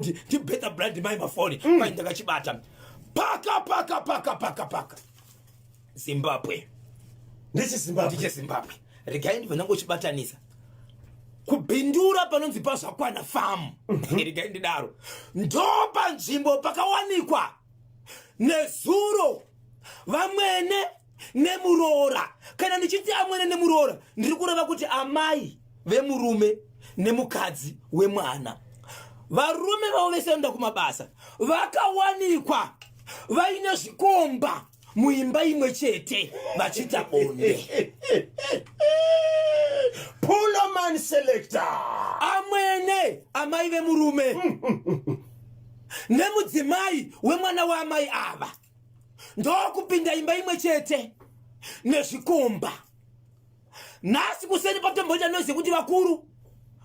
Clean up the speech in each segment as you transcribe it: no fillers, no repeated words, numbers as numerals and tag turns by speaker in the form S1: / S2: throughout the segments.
S1: Ndi better blood my mafoni kwai ndakachibata paka Zimbabwe ndiche Zimbabwe regai ndibva nangochibatanisa kubhindura panonzi pazvakwana famu regai ndidaro ndopa nzvimbo pakawanikwa nezuro Vamwene nemuroora. Kana ndichiti amwene nemuroora ndiri kureva kuti amai vemurume nemukadzi wemwana. Varume vavo vese vanoenda kumabasa vakawanikwa vaine zvikomba muimba imwe chete vachiita bonde.
S2: Pullman selector.
S1: Amwene amai vemurume nemudzimai wemwana waamai ava ndokupinda imba imwe chete nezvikomba. Nhasi kuseni patomboita noise kuti vakuru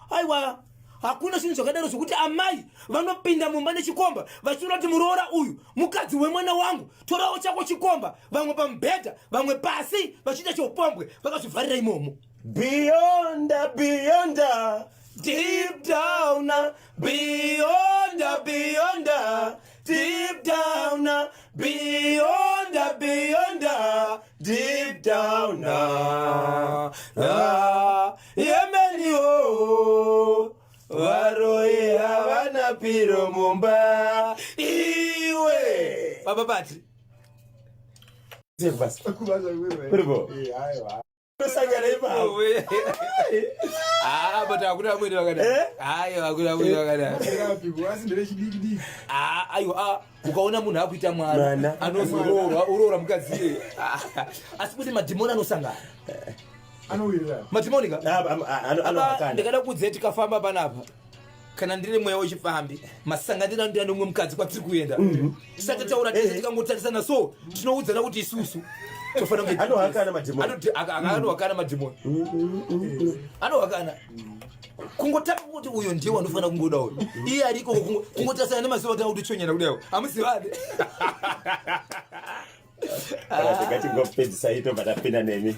S1: aiwa hakuna chinhu chakadaro zvokuti amai vanopinda mumba nechikomba vachiona kuti muroora uyu mukadzi wemwana wangu, torawo chako chikomba, vamwe pamubhedha vamwe pasi vachiita cheupombwe vakazvivharira imomo.
S2: Beyond,
S1: deep down, beyond, deep down, beyond, deep down. Yemenio varoye havana piro mumba iwe baba Patri. But hakuna mwini wakada. Hakuna mwini wakada. Ukaona munhu akuita mwana anozoroora mukadzi. Asi kuti madhimoni anosangana.
S2: Anowira.
S1: Madhimoni ka?
S2: Anowakana.
S1: Ndikada kudze tikafamba panapa. Kana ndiri mweya wechifambi masanganira ndi nomwe mukadzi kwatiri kuenda. Tisati taura tese tikangotarisana so tinoudzana kuti isusu tofana nge
S2: anohakana madhimoni.
S1: Anohakana madhimoni. Anohakana. Kungotapa kuti uyo ndiye wanofana kungoda uyo. Iye ariko kungotasana nemaziva kuti chonyera kudayo. Amusivade.
S2: Tikati ngopedzisa ito patapinda nemi.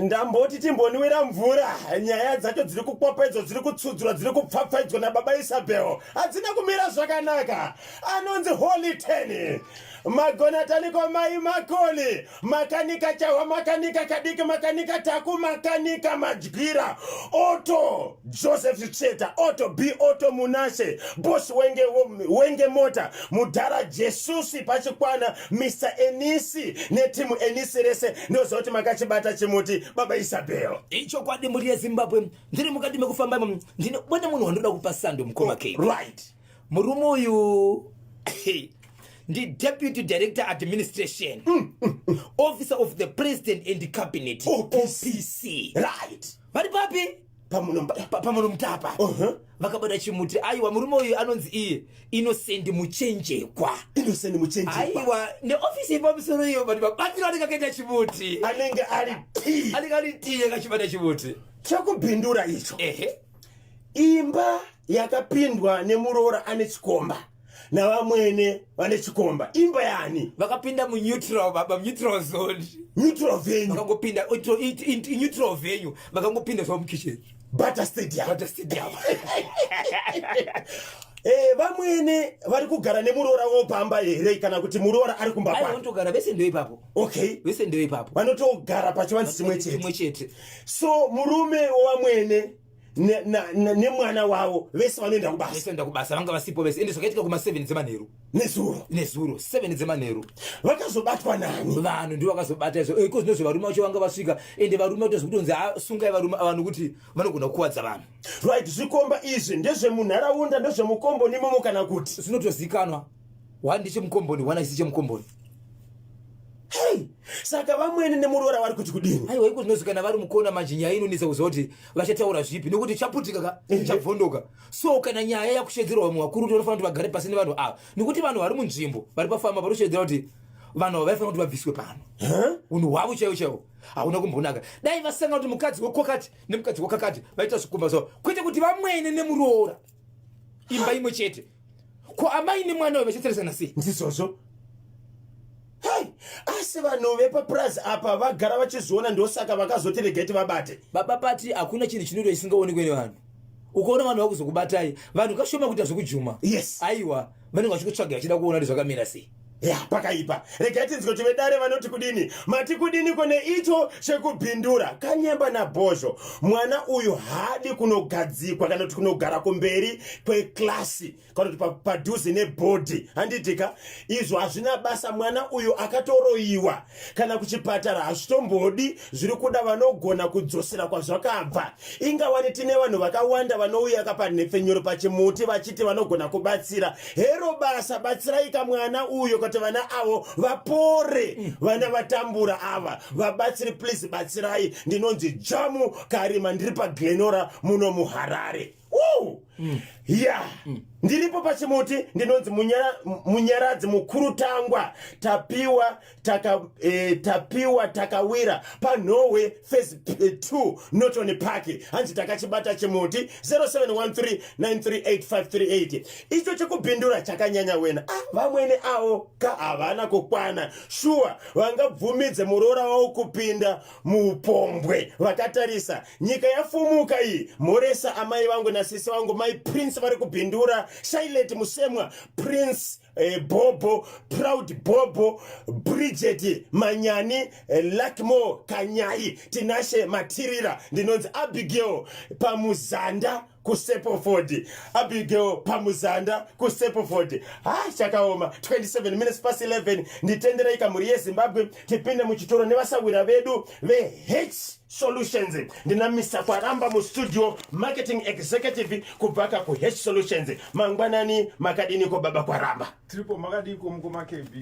S2: Ndamboti timboniwira mvura nyaya dzacho dziri kukwapedzwa dziri kutsudzura dziri kupfapfaidzwa nababa Isabel hadzina kumira zvakanaka. Anonzi Holy Ten magonataniko mai makoli makanika chawa makanika kadiki makanika taku makanika majgira Otto Joseph Cheta Otto B Otto Munashe Boss wenge mota mudhara Jesusi pachikwana Mr Enisi netimu Enisi rese ndozoti makachibata chimuti baba Isabel.
S1: Icho kwadi muri yeZimbabwe ndiri mukati mekufamba ndine bwana munhu wandoda kupa sando mukoma ke.
S2: Right.
S1: Murume uyu the Deputy Director Administration, Officer of the President and the Cabinet, OPC.
S2: Right.
S1: Vari papi? Pamuno mtapa. Vakabada chimuti aiwa murume uyu anonzi iye Innocent Muchenjekwa.
S2: Innocent Muchenjekwa.
S1: Aiwa ne office pamusoro iyo bati babatira ndikakaita chimuti.
S2: Anenge ari P.
S1: Anenge ari T yakachibata chimuti.
S2: Chakubhindura icho. Imba yakapindwa nemuroora ane chikomba. Na Vamwene vane chikomba. Imba yani
S1: vakapinda mu neutral baba neutral zone.
S2: Neutral venue.
S1: Vakangopinda in neutral venue. Vakangopinda from kitchen.
S2: Butter Stadium. Vamwene vari kugara nemuroora wopamba here kana kuti muroora ari kumba kwake.
S1: Vanotogara vese ndio ipapo.
S2: Okay.
S1: Vese ndio ipapo.
S2: Vanotogara pachivanze chimwe chete. So murume wavamwene nemwana wavo vese vanoenda kubasa.
S1: Vese vanoenda kubasa vanga vasipo vese ende zvakaitika kuma 7 dzemanheru. Nezuro 7 dzemanheru.
S2: Vakazobatwa nani?
S1: Vanhu ndivo vakazobata izvo. Iko zvinozvo varume vacho vanga vasvika ende varume vacho zvekutonzi sungai varume vanhu kuti vanogona kukuwadza vanhu.
S2: Right, zvikomba izvi ndezvemunharaunda ndezvemukomboni imomo kana kuti
S1: zvinotozikanwa. Wani ndechemukomboni wana chisi chemukomboni.
S2: Hey, saka Vamwene nemuroora vari kuti kudini?
S1: Aiwa iko zvinozikana vari mukona manje nyaya inonisa kuzoti vachataura zvipi nokuti chaputika chabvondoka. So kana nyaya yakushedzerwa vamwe vakuru tonofanira kuti vagare pasi nevanhu ava nokuti vanhu vari munzvimbo vari pafamba paroshedzera kuti vanhu vaifanira kuti vabviswe pano. Unhu hwavo chaiwo hauna kumbonaka. Dai vasanga kuti mukadzi wekokati nemukadzi wekakati vaita zvikomba zvavo kwete kuti Vamwene nemuroora imba imwe chete. Ko amai nemwana vachitsarisana sei?
S2: Ndizvozvo Hai, asi vanhu vepaprazi apa vagara vachizoona ndosaka vakazoti regeti vabate.
S1: Baba pati hakuna chinhu chinoitwa chisingaonekwe nevanhu. Ukaona vanhu vakuzokubatai, vanhu kashoma kuita zvokujuma.
S2: Yes.
S1: Aiwa, vanenge vachikutsvaga vachida kuona kuti zvakamira sei.
S2: Ya, pakaipa. Regai tinzwe kuti vedare vanoti kudini. Mati kudini kone icho chekubhindura. Kanyemba na bozho. Mwana uyu hadi kunogadzikwa kana kuti kunogara kumberi kweklasi. Kana kuti padhuze nebhodhi. Handitika, izvo hazvina basa mwana uyu akatoroiwa. Kana kuchipatara hazvitombodi zviri kuda vanogona kudzosera kwazvakabva. Ingawani tine vanhu vakawanda vanouya kapanhepfenyuro pachimuti vachiti vanogona kubatsira. Hero basa batsiraika mwana uyu kuti vana avo vapore. Vana vatambura ava vabatsiri, please batsirai. Ndinonzi Jamu Karima, ndiri paGlenora muno muHarare. Ya, ndiripo pachimuti ndinonzi Munyaradzi mukuru Tangwa, tapiwa takawira paNorway phase 2 Norton Park. Hanzi takachibata chimuti 0713938538. Icho chekubhindura chakanyanya wena. Vamwene avo havana kukwana. Shuwa vangabvumidze muroora wavo kupinda muupombwe. Vakatarisa nyika yafumuka iyi. Moresa amai vangu nasisi vangu mai Prince vari kubhindura. Shailet Musemwa, Prince Bobo, Proud Bobo, Bridget Manyani, Lakmo Kanyai, Tinashe Matirira, ndinonzi Abigail Pamuzanda Kusepoford. Abigail Pamuzanda Kusepoford. Chakaoma 27 minutes past 11. Nditendera ikamuri yeZimbabwe tipinde muchitoro nevasawira vedu H Solutions. Ndina Mr. Kwaramba mu studio, marketing executive kubvaka ku H Solutions. Mangwanani makadini ko baba Kwaramba.
S3: Triple makadini ko mko makebi.